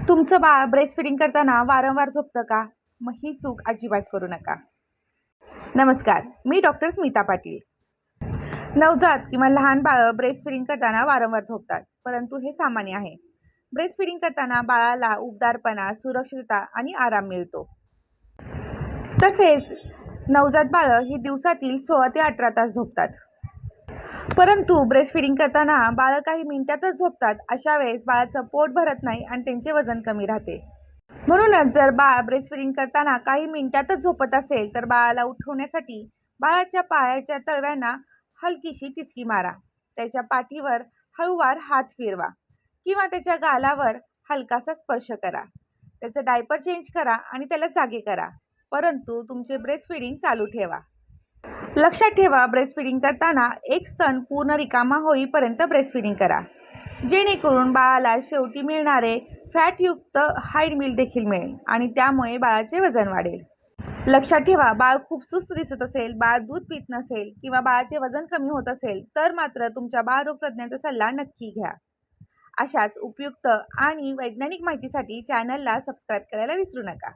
तुमचं बाळ breast feeding करताना वारंवार झोपतं का? मग ही चूक अजिबात करू नका. नमस्कार, मी डॉक्टर स्मिता पाटील. नवजात किंवा लहान बाळं ब्रेस्ट फिडिंग करताना वारंवार झोपतात, परंतु हे सामान्य आहे. ब्रेस्ट फिडिंग करताना बाळाला उबदारपणा, सुरक्षितता आणि आराम मिळतो. तसेच नवजात बाळं ही दिवसातील 16 ते 18 तास झोपतात. परंतु ब्रेस्ट फिडिंग करताना बाळं काही मिनिटातच झोपतात. अशा वेळेस बाळाचं पोट भरत नाही आणि त्यांचे वजन कमी राहते. म्हणूनच जर बाळ ब्रेस्ट फिडिंग करताना काही मिनिटातच झोपत असेल तर बाळाला उठवण्यासाठी बाळाच्या पायाच्या तळव्यांना हलकीशी टिचकी मारा. त्याच्या पाठीवर हळूवार हात फिरवा किंवा त्याच्या गालावर हलकासा स्पर्श करा. त्याचं डायपर चेंज करा आणि त्याला जागे करा. परंतु तुमचे ब्रेस्ट फिडिंग चालू ठेवा. लक्षात ठेवा, ब्रेस्ट फिडिंग करताना एक स्तन पूर्ण रिकामा होईपर्यंत ब्रेस्ट फिडिंग करा, जेणेकरून बाळाला शेवटी मिळणारे फॅटयुक्त हाईड मिल्क देखील मिळेल आणि त्यामुळे बाळाचे वजन वाढेल. लक्षात ठेवा, बाळ खूप सुस्त दिसत असेल, बाळ दूध पित नसेल किंवा बाळाचे वजन कमी होत असेल तर मात्र तुमच्या बाळरोग तज्ज्ञाचा सल्ला नक्की घ्या. अशाच उपयुक्त आणि वैज्ञानिक माहितीसाठी चॅनलला सबस्क्राईब करायला विसरू नका.